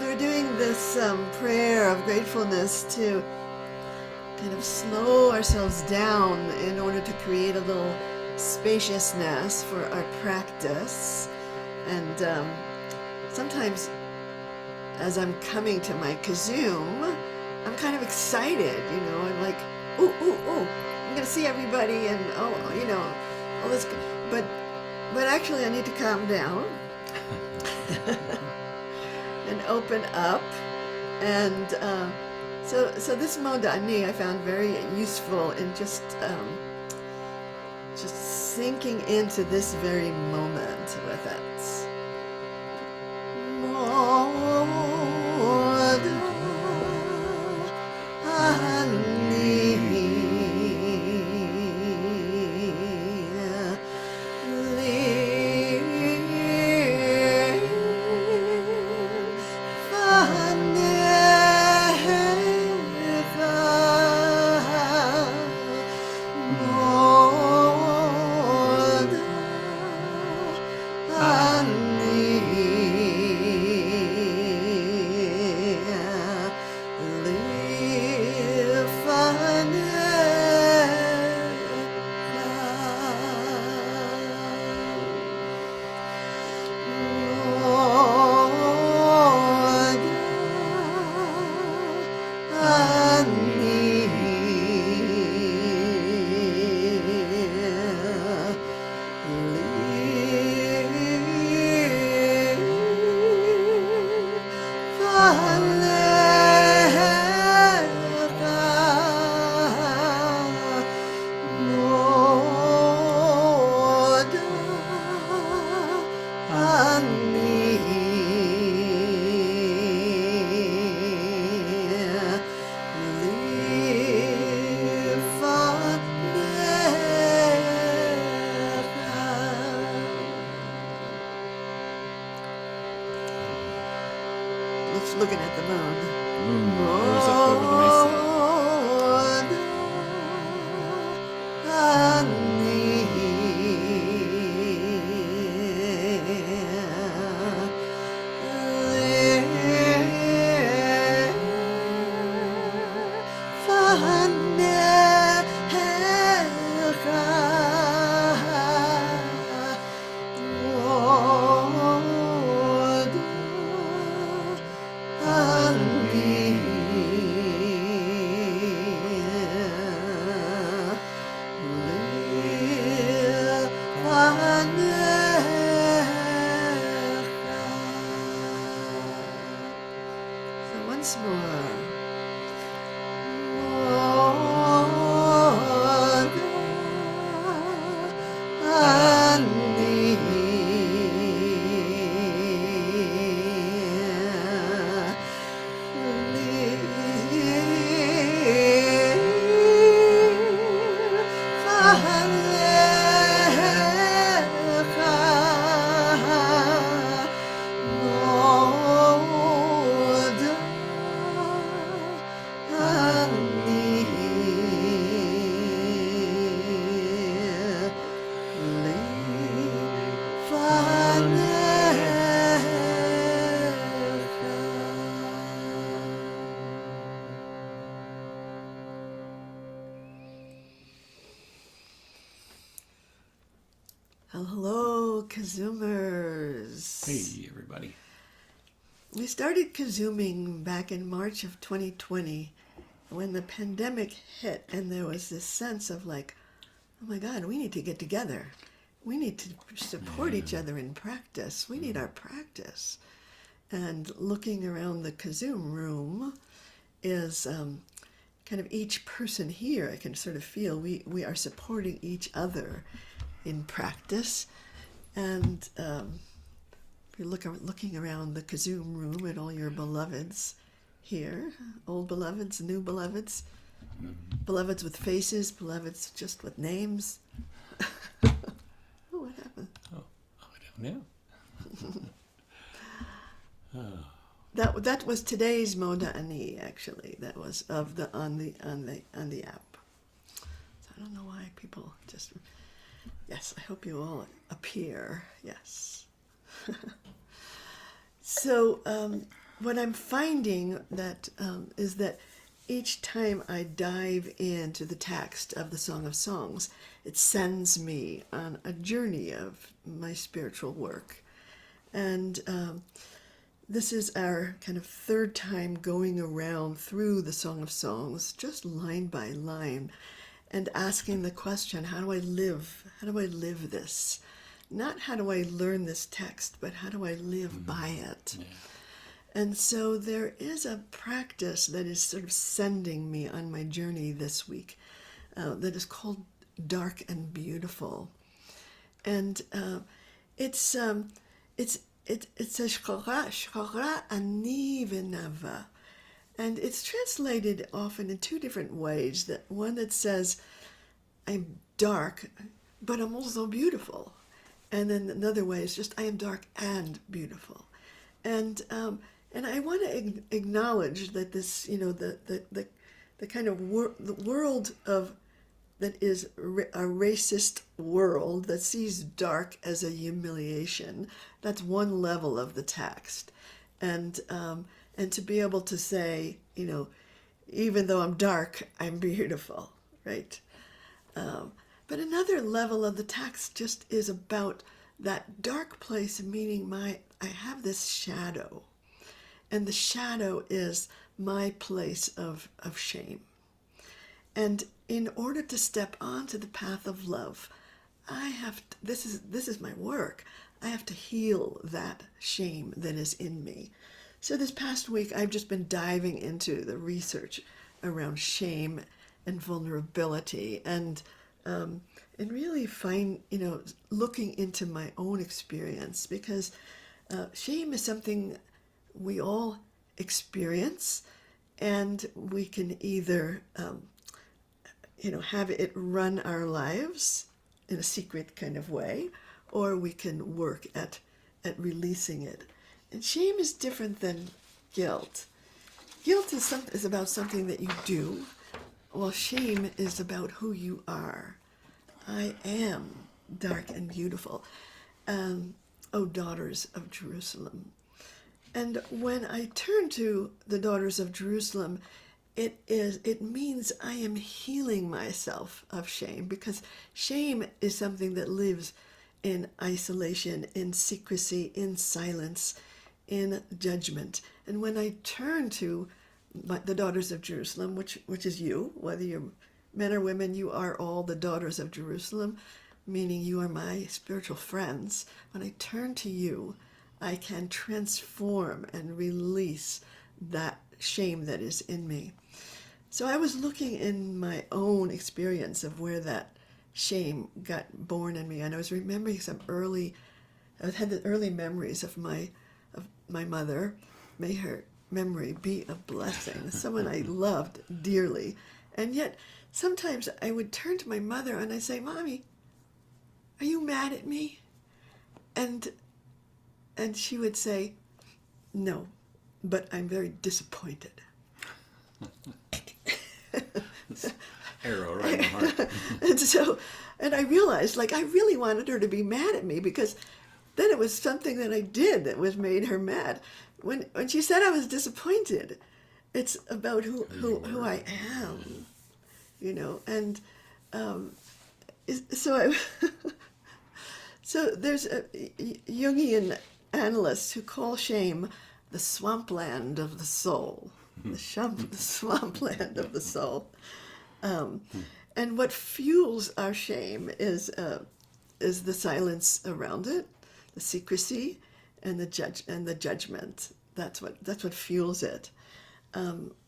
we're doing this prayer of gratefulness to kind of slow ourselves down in order to create a little spaciousness for our practice. And sometimes as I'm coming to my KZOOM, I'm kind of excited, I'm like, ooh, I'm going to see everybody and, all this. But actually I need to calm down and open up. And so this modani I found very useful in just sinking into this very moment with it. Looking at the moon. Rose up over the mesa. Once more. Hello, KZOOMers. Hey, everybody. We started KZOOMing back in March of 2020 when the pandemic hit, and there was this sense of like, oh my God, we need to get together. We need to support each other in practice. We need our practice. And looking around the KZOOM room is kind of each person here, I can sort of feel we are supporting each other in practice. And if you're looking around the KZOOM room at all your beloveds here, old beloveds, new beloveds, beloveds with faces, beloveds just with names. Oh, what happened? Oh, I don't know. That was today's modani, actually. That was of the on the app. So I don't know why people just. Yes, I hope you all appear. Yes. So what I'm finding that is that each time I dive into the text of the Song of Songs, it sends me on a journey of my spiritual work. And this is our kind of third time going around through the Song of Songs, just line by line, and asking the question, how do I live? How do I live this? Not how do I learn this text, but how do I live by it? Yeah. And so there is a practice that is sort of sending me on my journey this week that is called Dark and Beautiful. And it's esha'k'cha ani v'nava. And it's translated often in two different ways. That one that says, I'm dark, but I'm also beautiful. And then another way is just, I am dark and beautiful. And I want to acknowledge that this, the kind of the world of that is a racist world that sees dark as a humiliation. That's one level of the text, and to be able to say, even though I'm dark, I'm beautiful, right? But another level of the text just is about that dark place, meaning I have this shadow, and the shadow is my place of shame. And in order to step onto the path of love, I have to, this is my work. I have to heal that shame that is in me. So this past week, I've just been diving into the research around shame and vulnerability, and really looking into my own experience, because shame is something we all experience, and we can either have it run our lives in a secret kind of way, or we can work at releasing it. And shame is different than guilt. Guilt is about something that you do, while shame is about who you are. I am dark and beautiful, O daughters of Jerusalem. And when I turn to the daughters of Jerusalem, it means I am healing myself of shame, because shame is something that lives in isolation, in secrecy, in silence, in judgment. And when I turn to the daughters of Jerusalem, which is you, whether you're men or women, you are all the daughters of Jerusalem, meaning you are my spiritual friends. When I turn to you, I can transform and release that shame that is in me. So I was looking in my own experience of where that shame got born in me, and I was remembering I had the early memories of my mother. May her memory be a blessing, someone I loved dearly. And yet sometimes I would turn to my mother and I'd say, Mommy, are you mad at me? And she would say, no, but I'm very disappointed. Arrow right in the heart. and I realized, I really wanted her to be mad at me, because then it was something that I did that made her mad. When she said I was disappointed, it's about who I am, and so there's Jungian analysts who call shame the swampland of the soul, the swampland of the soul. And what fuels our shame is the silence around it, the secrecy, and the judgment. That's what fuels it.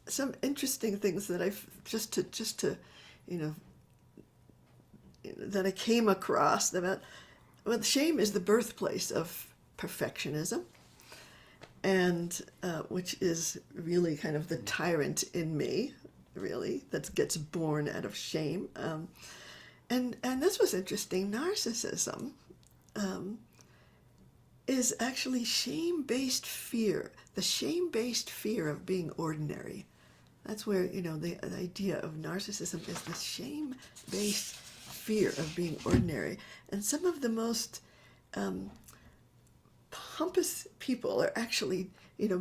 Some interesting things that I've just to that I came across about. Well, shame is the birthplace of perfectionism, and which is really kind of the tyrant in me, really, that gets born out of shame. And this was interesting. Narcissism is actually shame-based fear, the shame-based fear of being ordinary. That's where, the idea of narcissism is the shame-based fear of being ordinary. And some of the most pompous people are actually,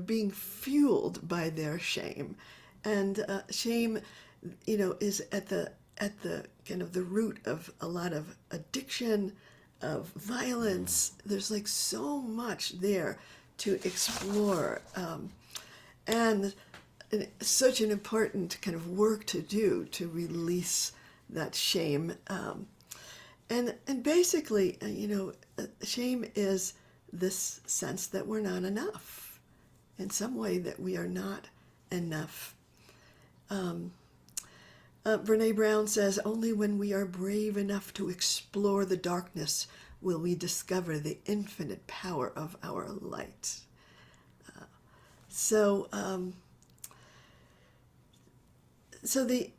being fueled by their shame. And shame, is at the kind of the root of a lot of addiction, of violence. There's like so much there to explore, and such an important kind of work to do to release that shame. And basically, shame is this sense that we're not enough, in some way that we are not enough. Brene Brown says, only when we are brave enough to explore the darkness will we discover the infinite power of our light. So the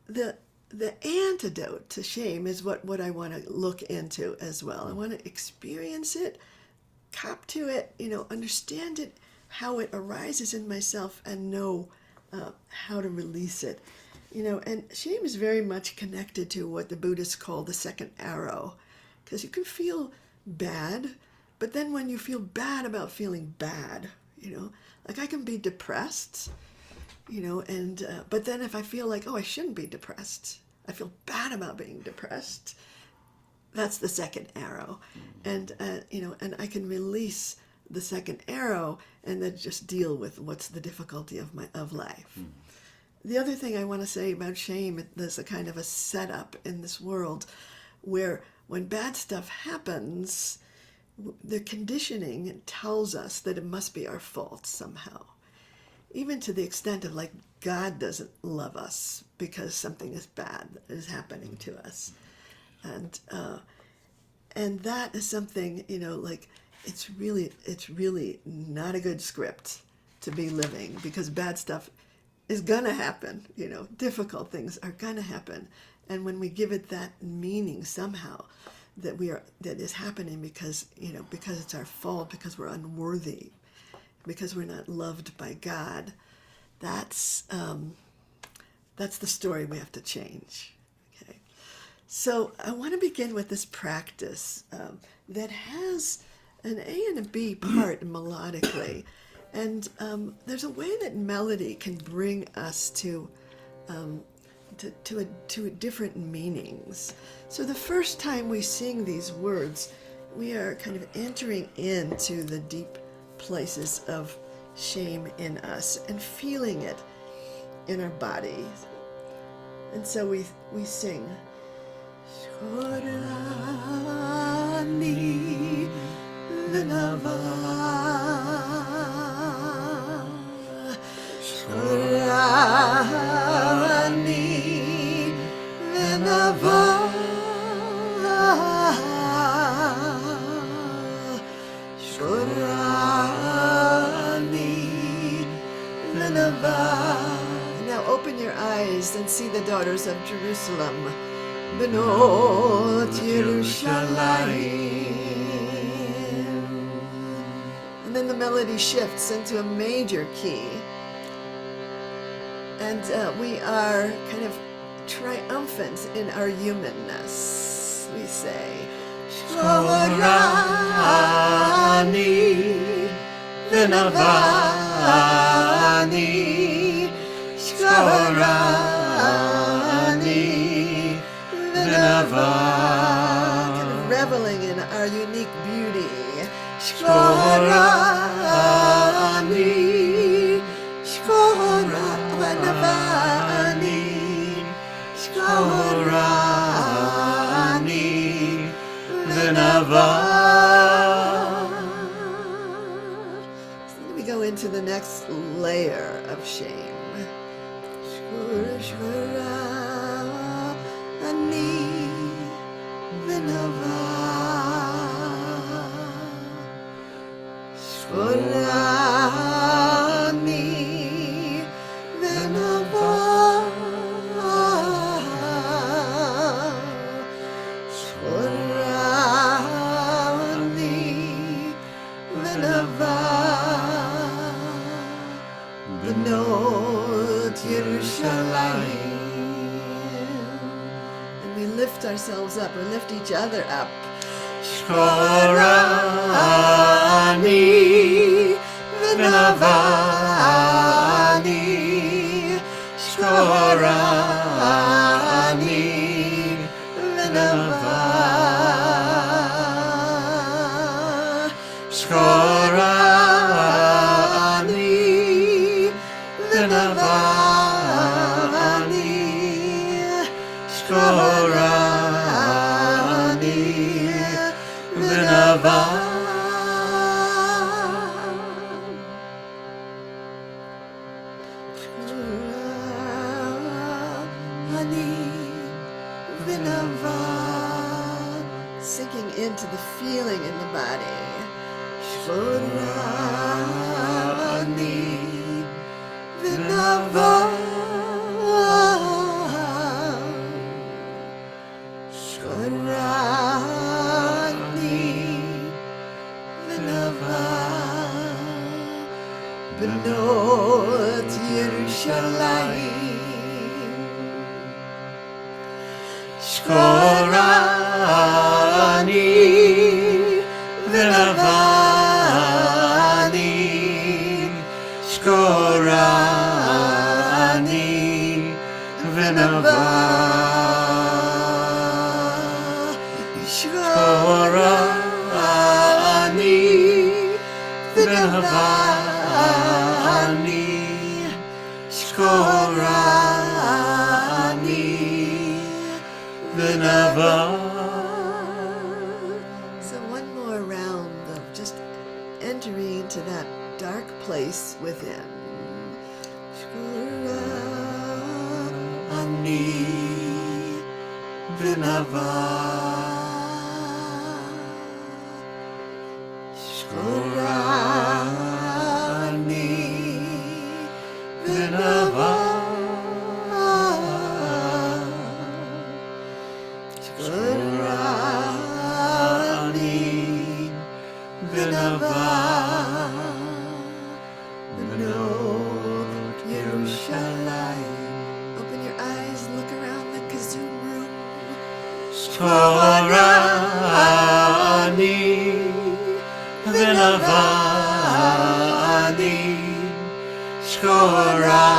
antidote to shame is what I want to look into as well. I want to experience it, cop to it, understand it, how it arises in myself, and know how to release it. And shame is very much connected to what the Buddhists call the second arrow, because you can feel bad, but then when you feel bad about feeling bad, like I can be depressed, but then if I feel like, oh, I shouldn't be depressed, I feel bad about being depressed, that's the second arrow. And, and I can release the second arrow and then just deal with what's the difficulty of life. The other thing I want to say about shame, there's a kind of a setup in this world where when bad stuff happens, the conditioning tells us that it must be our fault somehow. Even to the extent of like, God doesn't love us because something is bad that is happening to us. And that is something, like, it's really not a good script to be living, because bad stuff is gonna happen, difficult things are gonna happen. And when we give it that meaning somehow, that is happening because it's our fault, because we're unworthy, because we're not loved by God, that's the story we have to change. Okay, so I want to begin with this practice that has an A and a B part melodically. And there's a way that melody can bring us to different meanings. So the first time we sing these words, we are kind of entering into the deep places of shame in us and feeling it in our bodies. And so we sing. Shorani Lenava Shorani Lenava Shorani Lenava. Now open your eyes and see the daughters of Jerusalem. Benot Yerushalayim. And then the melody shifts into a major key. And we are kind of triumphant in our humanness. We say, Shorani Venavani Shorani Venavani. Kind of reveling in our unique beauty. Shorani Shorani Shorani Venavani. So then we go into the next layer of shame. Shorani Venavani Shorani And we lift ourselves up, or lift each other up. Shorani Venavani shkorani v'nava, shkorani v'nava, shkorani v'nava. Sinking into the feeling in the body. Shkorani v'nava, shkorani v'nava, benot Yerushalayim. Shkorani v'navani, shkorani v'nava, shkorani v'navani, shkorani v'nava. So one more round of just entering into that dark place within. Shkorani v'nava, shkorani v'nava, shkorani v'nava, benot Yerushalayim. Open your eyes, look around the KZOOM room. Shkorani v'navani, shkorani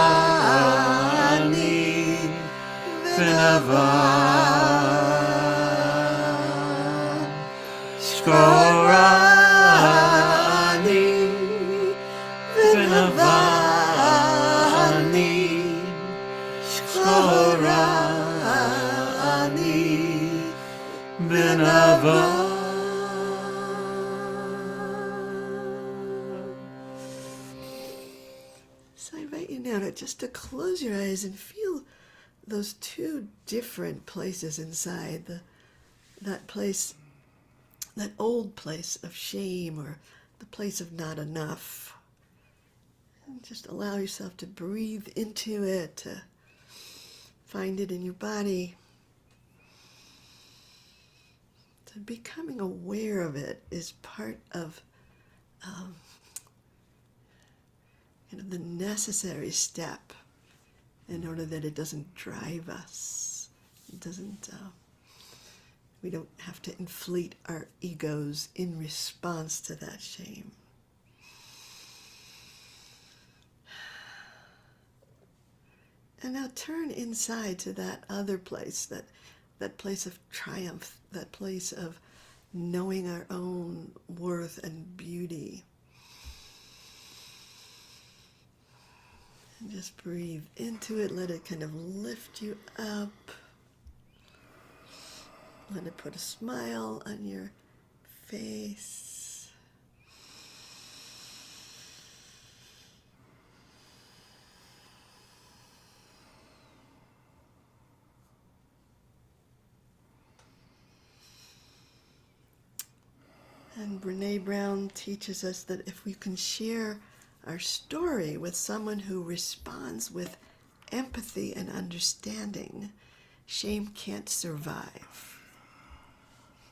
v'nava, shkorani v'navani, shkorani v'nava. So I invite you now to close your eyes and feel those two different places inside, that place, that old place of shame, or the place of not enough. And just allow yourself to breathe into it, to find it in your body. So becoming aware of it is part of the necessary step in order that it doesn't drive us. It doesn't. We don't have to inflate our egos in response to that shame. And now turn inside to that other place, that place of triumph, that place of knowing our own worth and beauty. And just breathe into it, let it kind of lift you up. Let it put a smile on your face. And Brené Brown teaches us that if we can share our story with someone who responds with empathy and understanding, shame can't survive.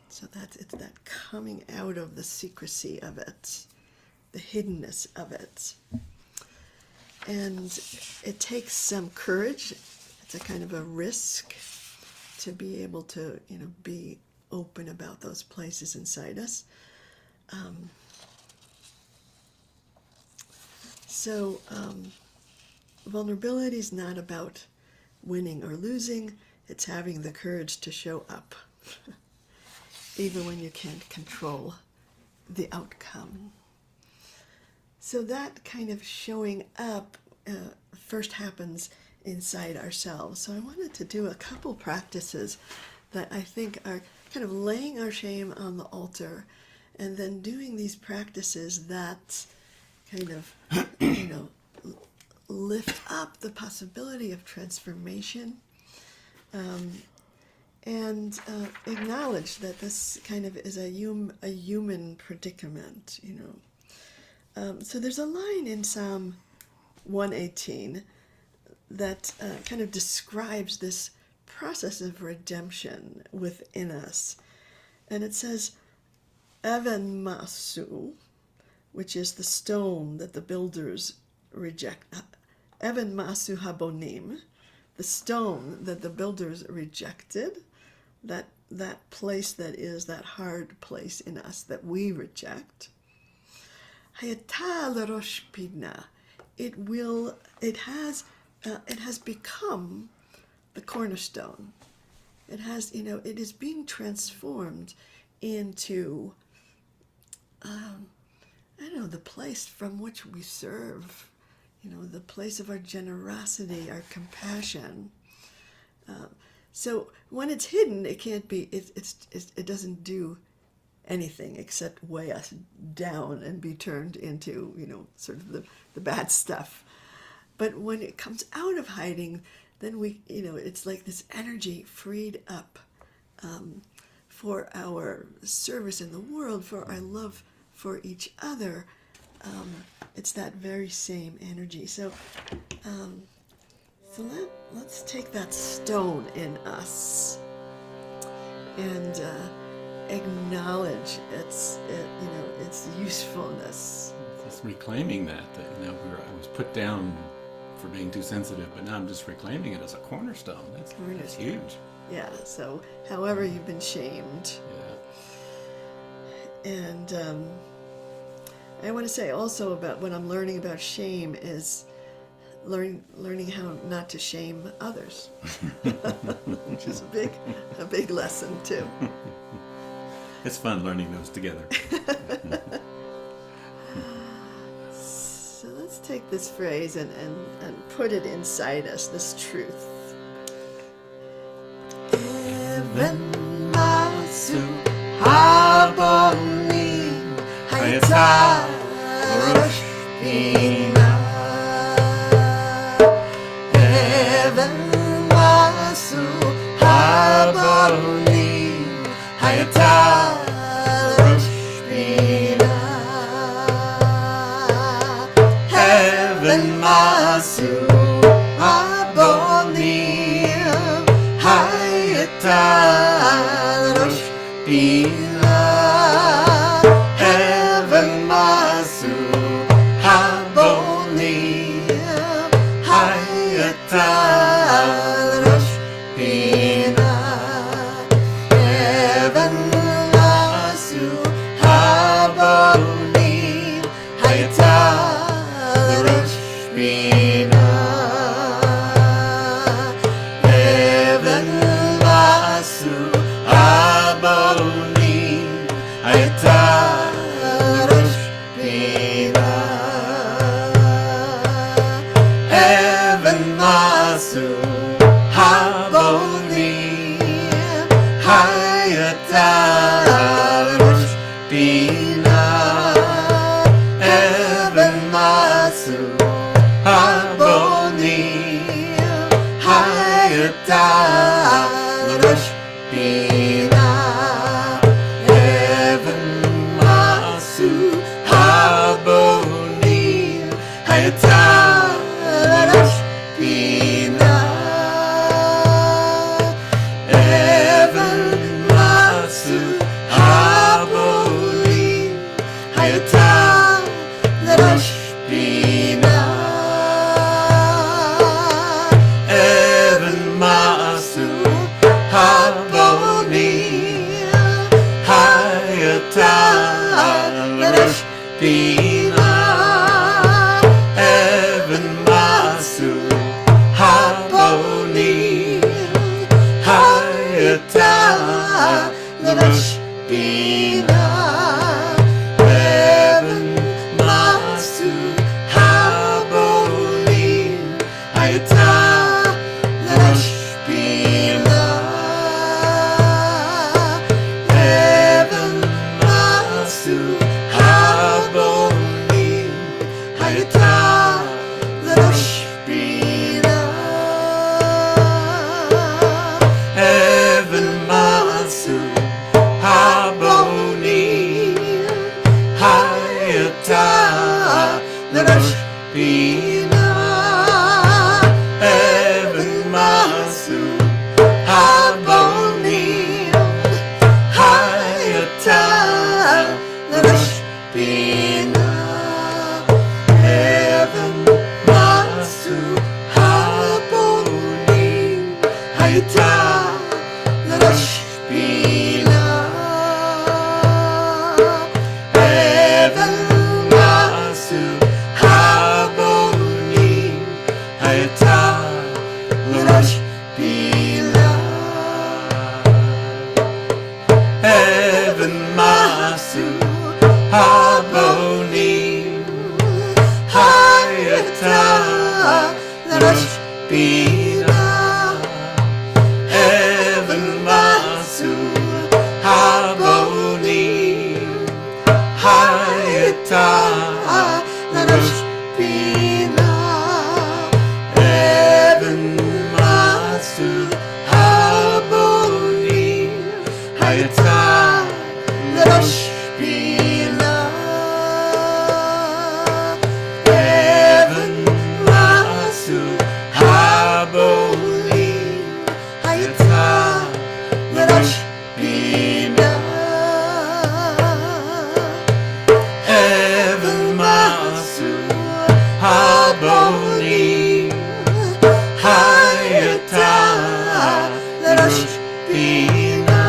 So it's that coming out of the secrecy of it, the hiddenness of it. And it takes some courage. It's a kind of a risk to be able to, be open about those places inside us. So vulnerability is not about winning or losing. It's having the courage to show up, even when you can't control the outcome. So that kind of showing up first happens inside ourselves. So I wanted to do a couple practices that I think are kind of laying our shame on the altar, and then doing these practices that kind of, lift up the possibility of transformation, and acknowledge that this kind of is a human predicament, So there's a line in Psalm 118 that kind of describes this process of redemption within us. And it says, Evven masu, which is the stone that the builders reject. Evven masu habonim, the stone that the builders rejected, that place that is that hard place in us that we reject. Hayata l'rosh pinah, it has become the cornerstone. It has, it is being transformed into, the place from which we serve, the place of our generosity, our compassion. So when it's hidden, it can't be, it doesn't do anything except weigh us down and be turned into, sort of the bad stuff. But when it comes out of hiding, then we, it's like this energy freed up for our service in the world, for our love for each other. It's that very same energy. So let's take that stone in us and acknowledge its usefulness. Just reclaiming that I was put down for being too sensitive, but now I'm just reclaiming it as a cornerstone. That's huge. Yeah, so however you've been shamed. Yeah. And I want to say also about what I'm learning about shame is learning how not to shame others, which is a big lesson too. It's fun learning those together. So let's take this phrase and put it inside us, this truth. Evven masu habonim hayata rosh pinah. Evven masu habonim hayata rosh pinah. Evven masu habonim hayata rosh pinah. Evven masu habonim hayata rosh pinah. Evven masu habonim hayata rosh pinah. Evven masu habonim hayata rosh pinah. Evven masu habonim hayata rosh pinah. Evven masu habonim hayata rosh pinah. Evven masu habonim hayata rosh pinah. Evven masu habonim hayata rosh pinah. Evven masu habonim hayata l'rosh pinah, Evven masu habonim, hayata l'rosh pinah, Evven masu habonim, hayata l'rosh pinah, Evven masu habonim, hayata l'rosh pinah, Evven masu habonim, hayata l'rosh pinah, Evven masu habonim, hayata l'rosh pinah, Evven masu habonim, hayata l'rosh pinah, Evven masu habonim, hayata l'rosh pinah, Evven masu habonim, hayata l'rosh pinah, Evven masu habonim, hayata l'rosh pinah, Evven masu habonim, hayata l'rosh pinah, Evven masu habonim, hayata l'rosh pinah,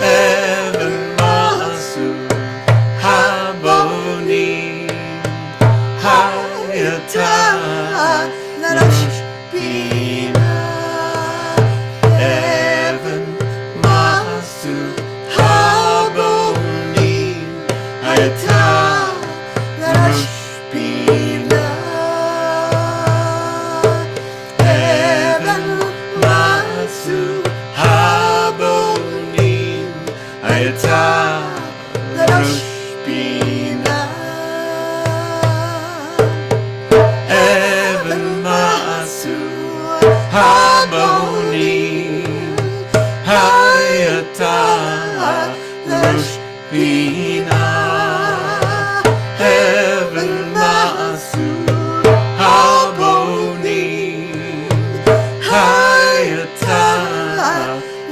Evven masu habonim, hayata l'rosh pinah, Evven masu habonim, hayata l'rosh pinah, Evven masu habonim, hayata l'rosh pinah, Evven masu habonim, hayata l'rosh pinah, Evven masu habonim, hayata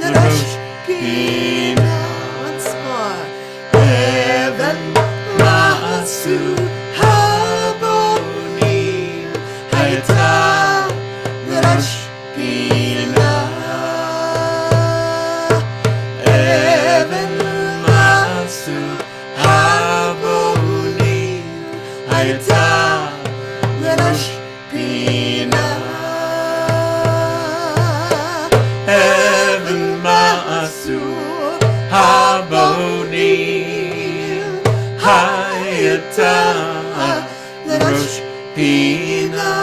l'rosh pinah. Once more. Evven masu habonim, hayata l'rosh pinah, Evven masu habonim, hayata l'rosh pinah, Evven masu habonim, hayata l'rosh pinah,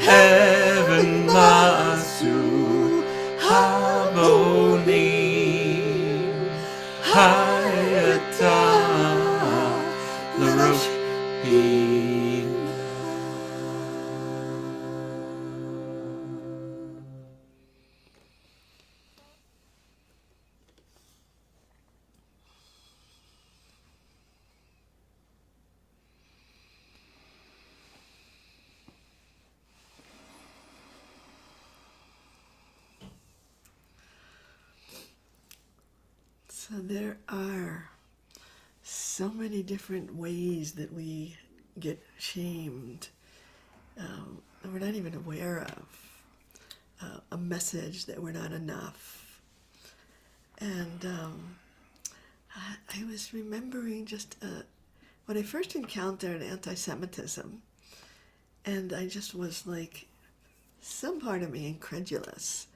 Evven masu habonim, hayata l'rosh pinah. So there are so many different ways that we get shamed that we're not even aware of. A message that we're not enough. And I was remembering just when I first encountered anti-Semitism, and I just was like, some part of me incredulous.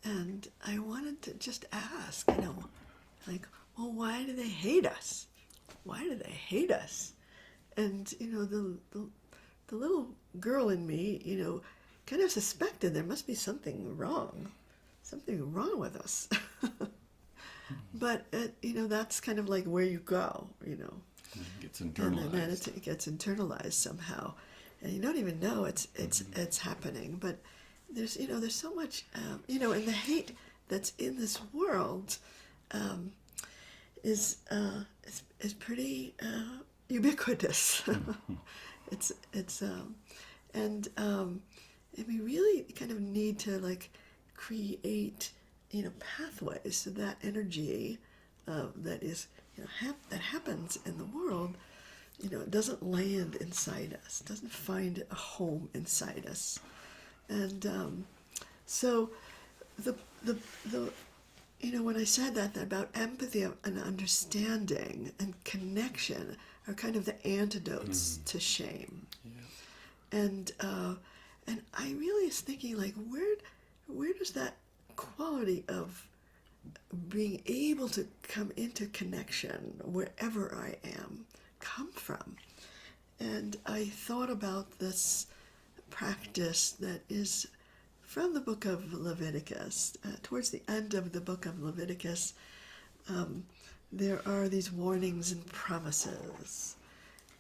And I wanted to just ask, like, well, why do they hate us? Why do they hate us? And, the little girl in me, kind of suspected there must be something wrong with us. But, that's kind of like where you go, It gets internalized. And then it gets internalized somehow. And you don't even know it's happening. But there's so much, and the hate that's in this world is pretty ubiquitous. And we really kind of need to like create pathways so that energy that is that happens in the world doesn't land inside us, doesn't find a home inside us. And so the when I said that about empathy and understanding and connection are kind of the antidotes to shame. Yeah. And I really was thinking, like, where does that quality of being able to come into connection wherever I am come from? And I thought about this practice that is from the book of Leviticus. Towards the end of the book of Leviticus, there are these warnings and promises.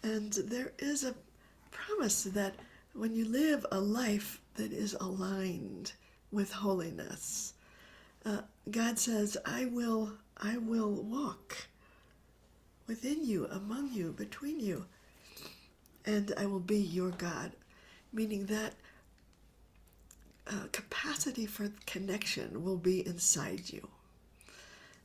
And there is a promise that when you live a life that is aligned with holiness, God says, I will walk within you, among you, between you, and I will be your God. Meaning that capacity for connection will be inside you.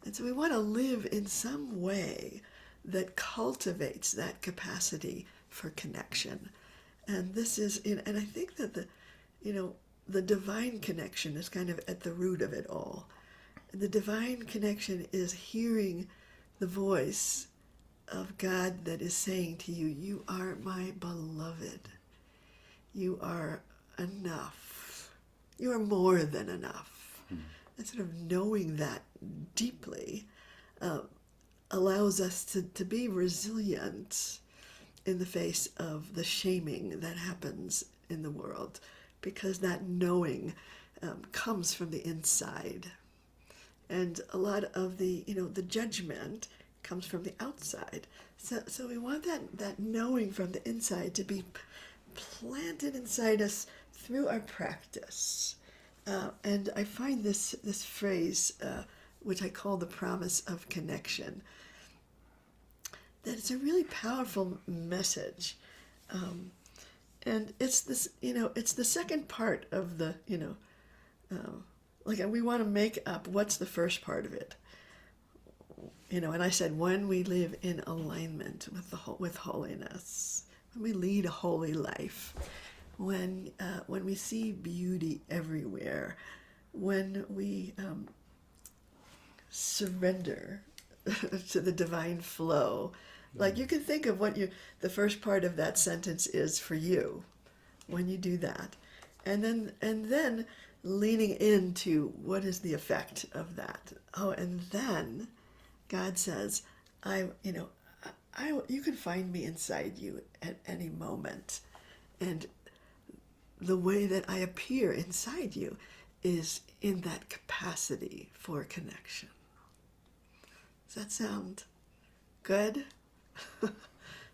And so we want to live in some way that cultivates that capacity for connection. And this is, and I think that the divine connection is kind of at the root of it all. The divine connection is hearing the voice of God that is saying to you, you are my beloved. You are enough. You are more than enough. And sort of knowing that deeply allows us to be resilient in the face of the shaming that happens in the world, because that knowing comes from the inside. And a lot of the judgment comes from the outside. So we want that knowing from the inside to be planted inside us through our practice. And I find this phrase, which I call the promise of connection, that it's a really powerful message. And it's this, it's the second part of the, like we want to make up what's the first part of it. And I said, when we live in alignment with holiness, when we lead a holy life, when we see beauty everywhere, when we surrender to the divine flow. Like you can think of what the first part of that sentence is for you when you do that. And then leaning into what is the effect of that. Oh, and then God says, you can find me inside you at any moment. And the way that I appear inside you is in that capacity for connection. Does that sound good?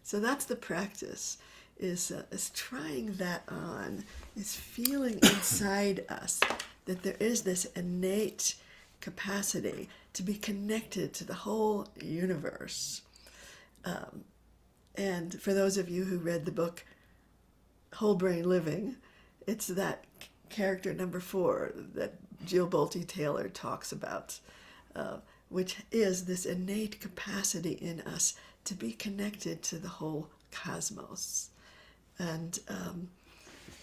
So that's the practice, is trying that on, is feeling inside us that there is this innate capacity to be connected to the whole universe. And for those of you who read the book Whole Brain Living, it's that character number 4 that Jill Bolte Taylor talks about, which is this innate capacity in us to be connected to the whole cosmos. And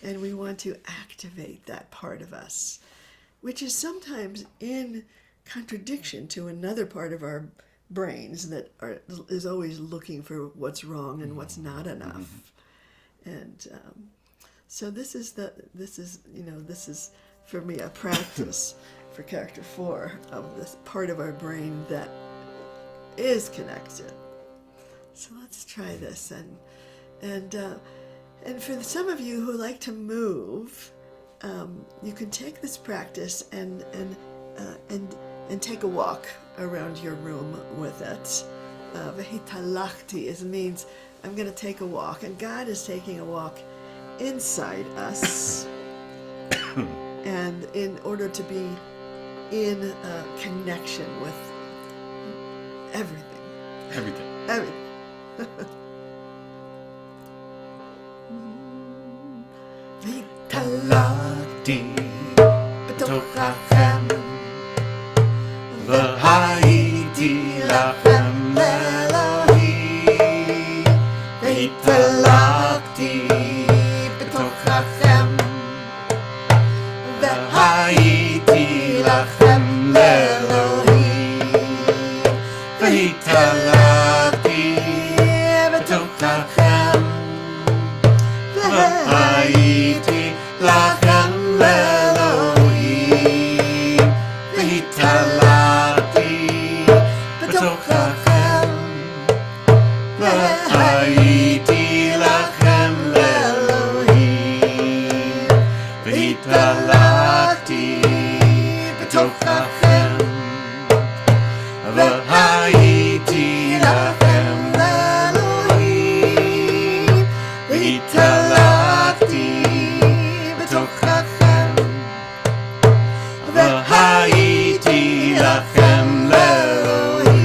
we want to activate that part of us, which is sometimes in contradiction to another part of our brains that is always looking for what's wrong and what's not enough. And so this is for me a practice for character 4 of this part of our brain that is connected. So let's try this, and for some of you who like to move, you can take this practice and take a walk around your room with it. V'hitalachti means I'm going to take a walk, and God is taking a walk inside us, and in order to be in connection with everything. V'hitalachti b'toch lachem v'hayiti lachem Lelohim. V'hitalachti b'toch lachem v'hayiti lachem Lelohim. V'hitalachti b'toch lachem v'hayiti lachem Lelohim. V'hitalachti b'toch lachem v'hayiti lachem Lelohim. V'hitalachti b'toch lachem v'hayiti lachem Lelohim. V'hitalachti b'toch lachem v'hayiti lachem Lelohim. V'hitalachti b'toch lachem v'hayiti lachem Lelohim.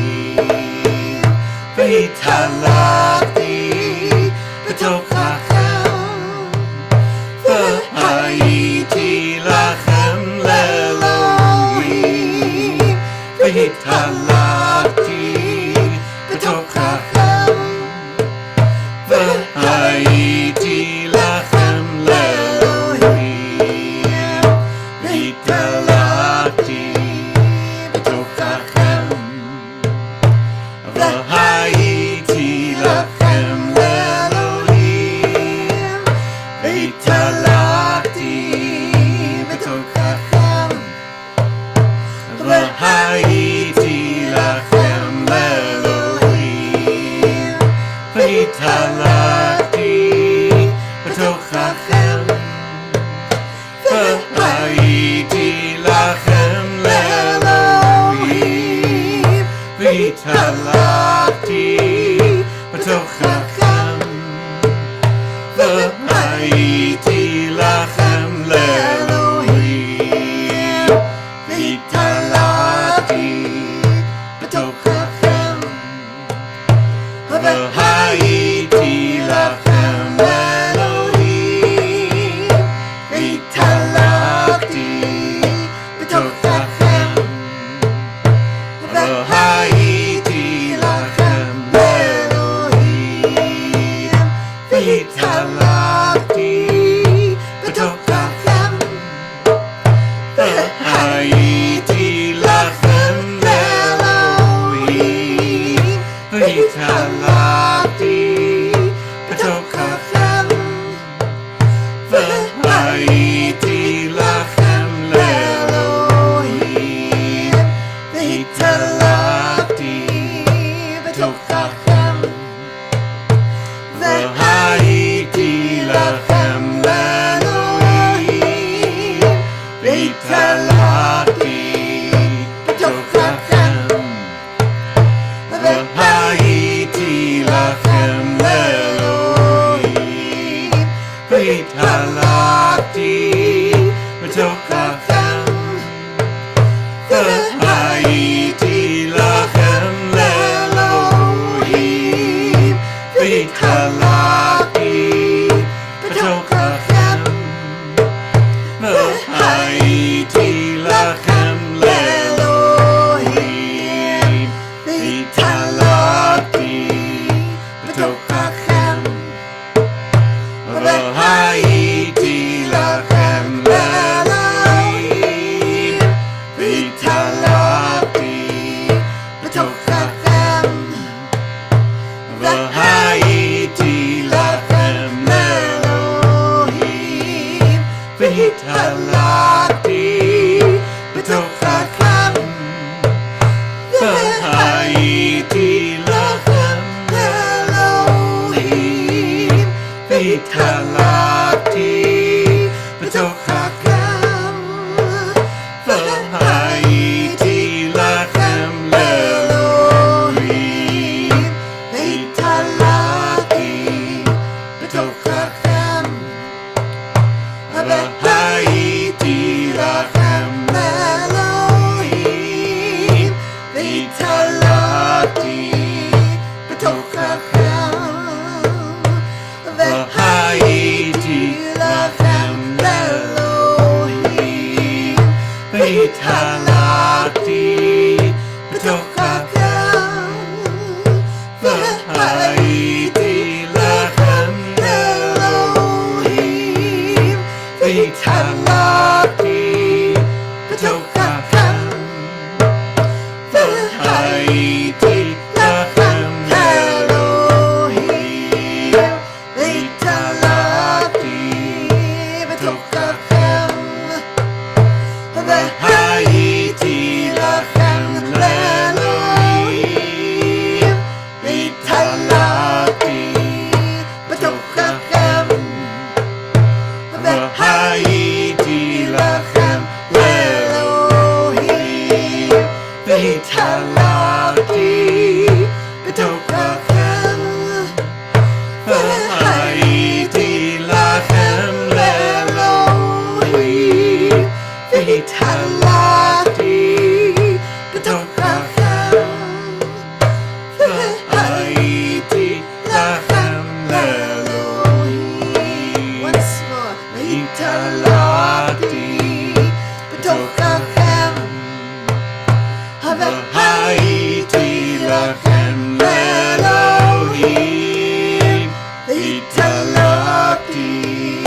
V'hitalachti b'toch lachem v'hayiti lachem Lelohim. V'hitalachti b'toch lachem v'hayiti lachem Lelohim. V'hitalachti b'toch lachem v'hayiti lachem Lelohim. V'hitalachti b'toch lachem v'hayiti lachem Lelohim. V'hitalachti b'toch lachem v'hayiti lachem Lelohim. V'hitalachti b'toch lachem v'hayiti lachem Lelohim. V'hitalachti b'toch lachem v'hayiti והייתי לכם לאלוהים, והתהלכתי בתוככם, והייתי לכם לאלוהים, והתהלכתי בתוככם, והייתי לכם לאלוהים, והתהלכתי בתוככם, והייתי לכם לאלוהים, והתהלכתי בתוככם, והייתי לכם לאלוהים. Once more. והתהלכתי בתוככם, והייתי לכם לאלוהים, והתהלכתי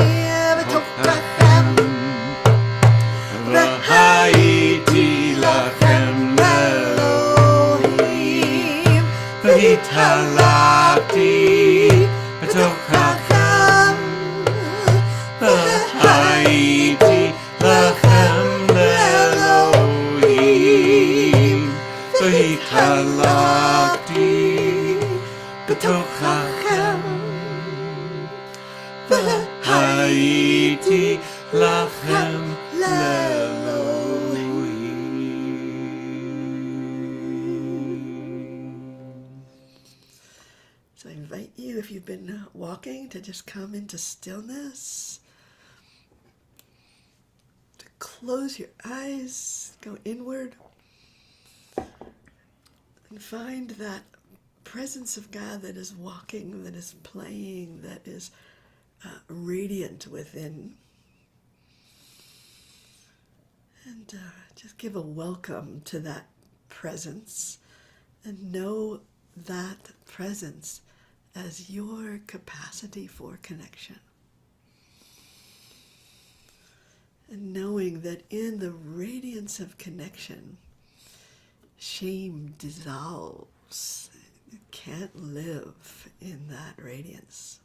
בתוככם, והייתי לכם לאלוהים, והתהלכתי בתוככם, והייתי לכם לאלוהים, והתהלכתי בתוככם, והייתי לכם לאלוהים. So I invite you, if you've been walking, to just come into stillness, to close your eyes, go inward, and find that presence of God that is walking, that is playing, that is radiant within. And just give a welcome to that presence, and know that presence as your capacity for connection. And knowing that in the radiance of connection, shame dissolves. You can't live in that radiance.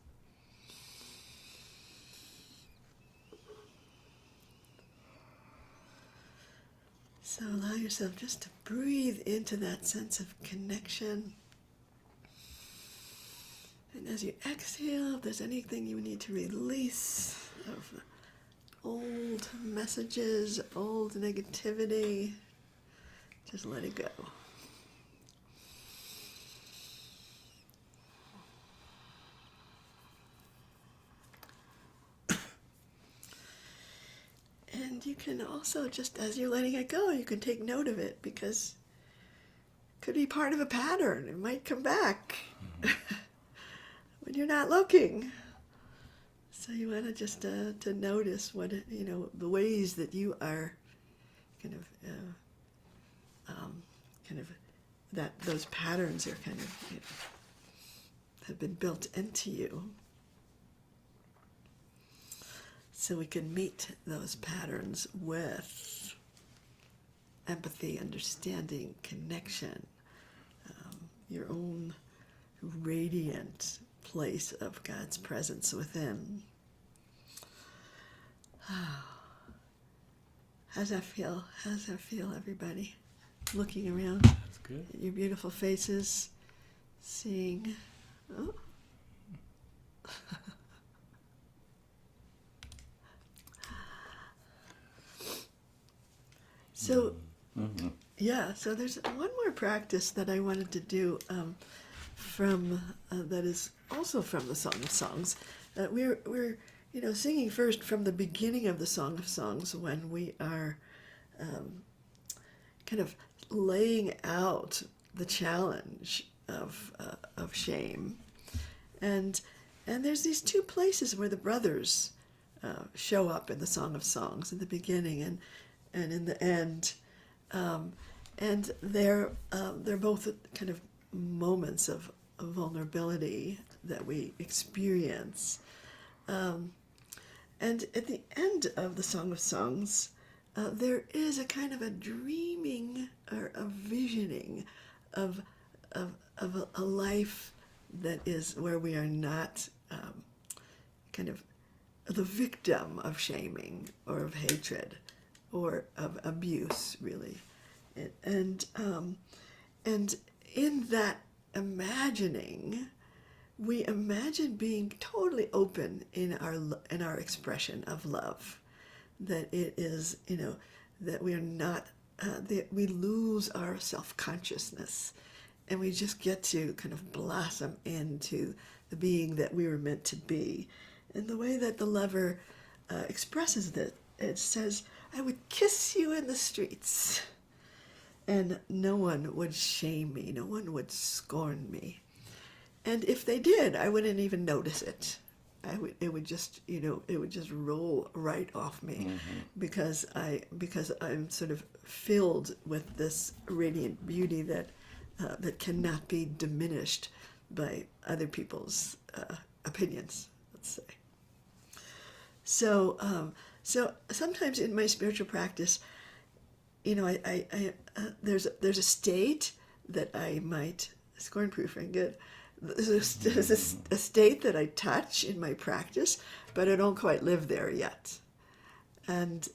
So allow yourself just to breathe into that sense of connection. And as you exhale, if there's anything you need to release of old messages, old negativity, just let it go. And you can also, just as you're letting it go, you can take note of it, because it could be part of a pattern. It might come back when you're not looking. So you want to just to notice what the ways that you are that those patterns are have been built into you. So we can meet those patterns with empathy, understanding, connection, your own radiant place of God's presence within. How's that feel? How's that feel, everybody? Looking around That's good. at your beautiful faces, seeing. Oh. So, so there's one more practice that I wanted to do from that is also from the Song of Songs. We're singing first from the beginning of the Song of Songs, when we are kind of laying out the challenge of shame, and there's these two places where the brothers show up in the Song of Songs, in the beginning and in the end, and they're both kind of moments of vulnerability that we experience. And at the end of the Song of Songs, there is a kind of a dreaming or a visioning of a life that is where we are not kind of the victim of shaming or of hatred or of abuse, really. And in that imagining, we imagine being totally open in our expression of love. That it is, that we are not, that we lose our self-consciousness, and we just get to kind of blossom into the being that we were meant to be. And the way that the lover expresses that, it says, "I would kiss you in the streets, and no one would shame me, no one would scorn me. And if they did, I wouldn't even notice it. It would just roll right off me, because I'm sort of filled with this radiant beauty that cannot be diminished by other people's opinions, let's say." So sometimes in my spiritual practice, there's a state that I might scorn-proof and good. There's a state that I touch in my practice, but I don't quite live there yet. And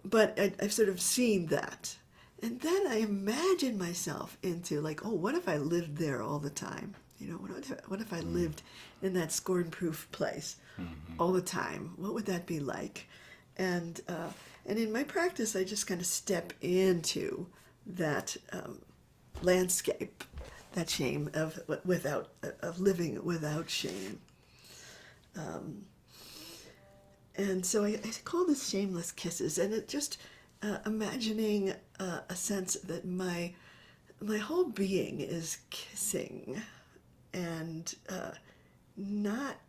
but I've sort of seen that, and then I imagine myself into like, oh, what if I lived there all the time? What if I lived in that scorn-proof place all the time? What would that be like? And in my practice, I just kind of step into that landscape, that shame of living without shame. And so I call this Shameless Kisses, and it just imagining a sense that my whole being is kissing, and not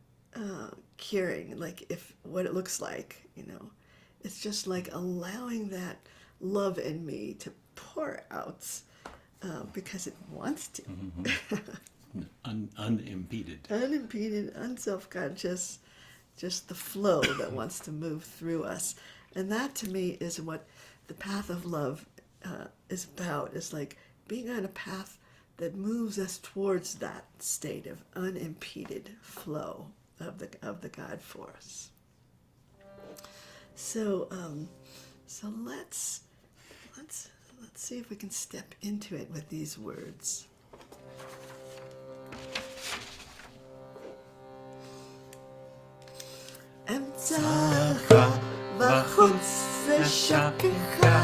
caring like what it looks like. It's just like allowing that love in me to pour out because it wants to. Unimpeded. Unimpeded, unself-conscious, just the flow that wants to move through us. And that to me is what the path of love is about. It's like being on a path that moves us towards that state of unimpeded flow of the God force. So let's see if we can step into it with these words. Emtza'acha vachutz esha'k'cha.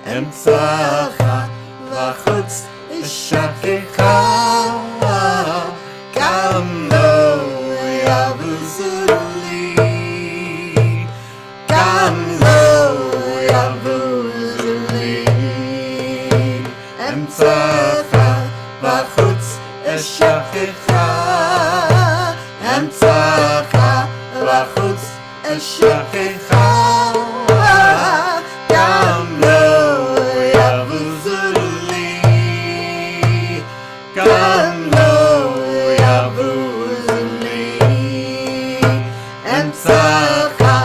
Emtza'acha vachutz esha'k'cha. Gam lo yavuzu li. Gam lo yavuzu li. Emtza'acha vachutz esha'k'cha. Emtza'acha vachutz esha'k'cha. Gam lo yavuzu li. Gam lo yavuzu li. Emtza'acha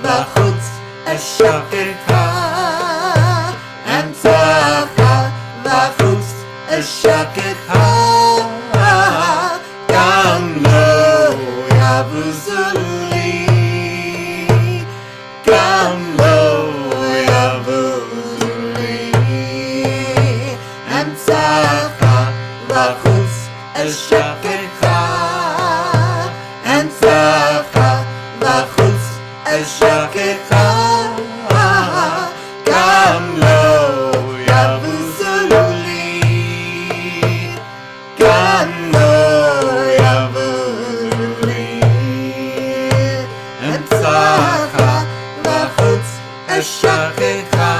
vachutz esha'k'cha. Emtza'acha vachutz esha'k'cha. Gam lo yavuzu li. Gam lo yavuzu li. Emtza'acha vachutz esha'k'cha. Emtza'acha vachutz esha'k'cha. Gam lo yavuzu li. Gam lo yavuzu li. Emtza'acha vachutz esha'k'cha.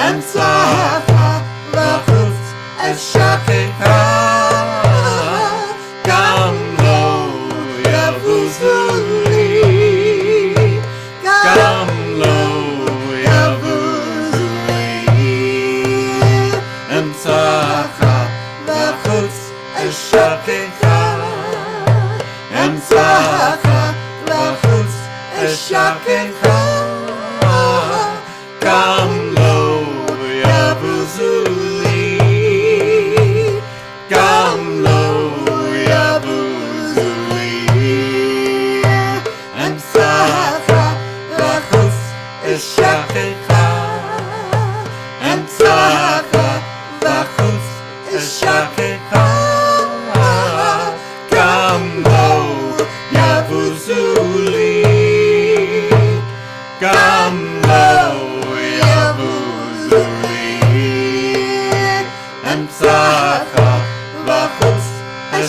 Emtza'acha vachutz esha'k'cha. Gam lo yavuzu li. Gam lo yavuzu li. Emtza'acha vachutz esha'k'cha. Emtza'acha vachutz esha'k'cha. Gam lo yavuzu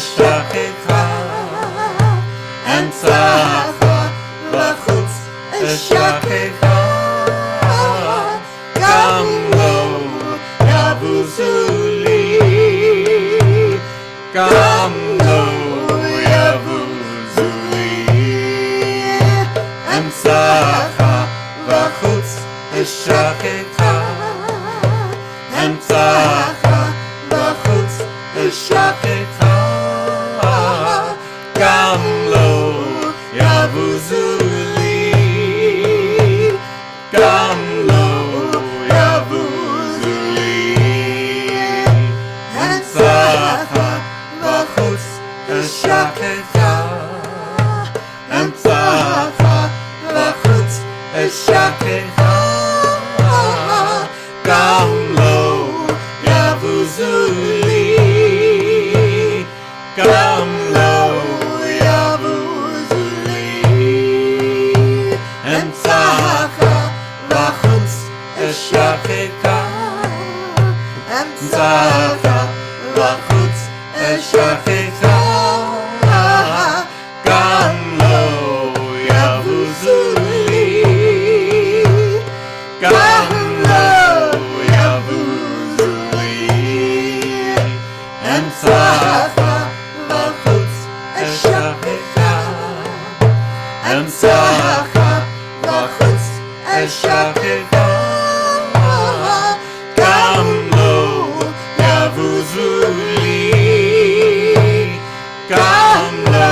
esha'k'cha, Emtza'acha, vachutz, esha'k'cha, gam lo yavuzu li, gam lo yavuzu li, Emtza'acha, vachutz, esha'k'cha, Emtza'acha, vachutz, esha'k'cha, gam lo yavuzu li, gam lo yavuzu li, Emtza'acha, vachutz, esha'k'cha, Emtza'acha, vachutz, esha'k'cha, gam lo yavuzu li, gam lo yavuzu li, Emtza'acha, vachutz, esha'k'cha, Emtza'acha, vachutz, esha'k'cha, gam lo yavuzu li, gam lo yavuzu li, Emtza'acha, vachutz, esha'k'cha, Emtza'acha, vachutz, esha'k'cha, gam lo yavuzu li, gam lo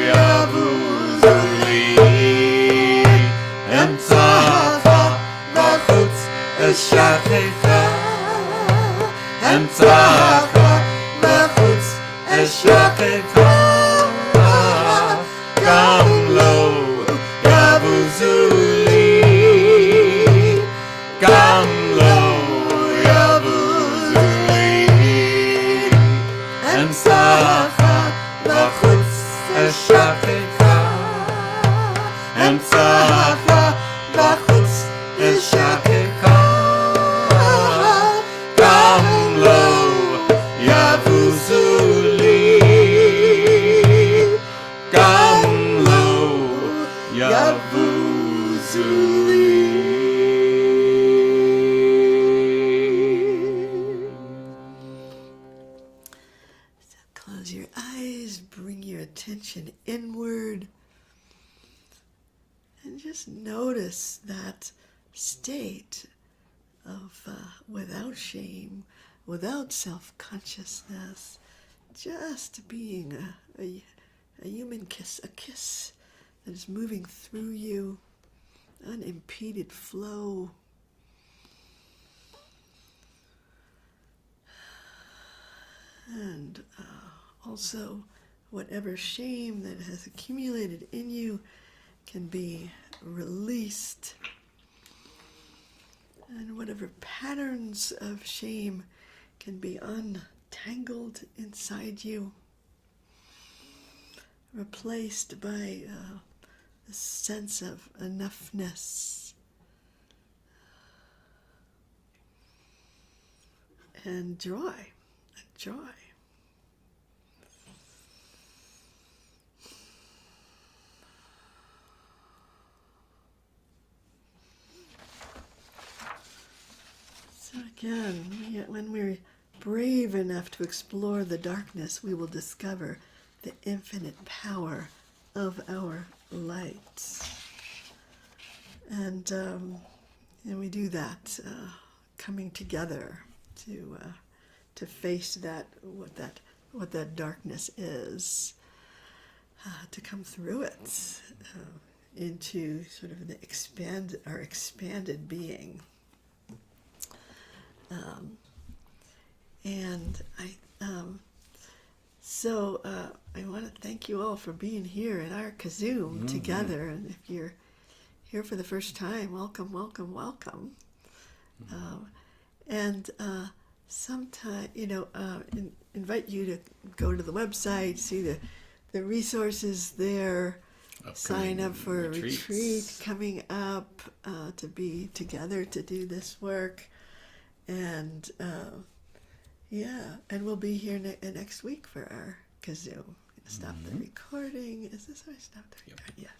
yavuzu li, Emtza'acha, vachutz, esha'k'cha, Emtza'acha, vachutz, esha'k'cha, gam lo yavuzu li, gam lo yavuzu li, Emtza'acha, vachutz, esha'k'cha, Emtza'acha, vachutz, esha'k'cha, gam lo yavuzu li, gam lo yavuzu li. Close your eyes, bring your attention inward, and just notice that state of without shame, without self-consciousness, just being a human kiss, a kiss that is moving through you, unimpeded flow. And also, whatever shame that has accumulated in you can be released. And whatever patterns of shame can be untangled inside you, replaced by a sense of enoughness and joy. So again, when we're brave enough to explore the darkness, we will discover the infinite power of our light. And we do that coming together to face what that darkness is, to come through it into sort of our expanded being. So I want to thank you all for being here at our KZOOM together. And if you're here for the first time, welcome, welcome, welcome. Sometime, invite you to go to the website, see the resources there, sign up for a retreat coming up to be together to do this work. And and we'll be here next week for our KZOOM. Stop the recording. Is this where I stopped the recording? Yes.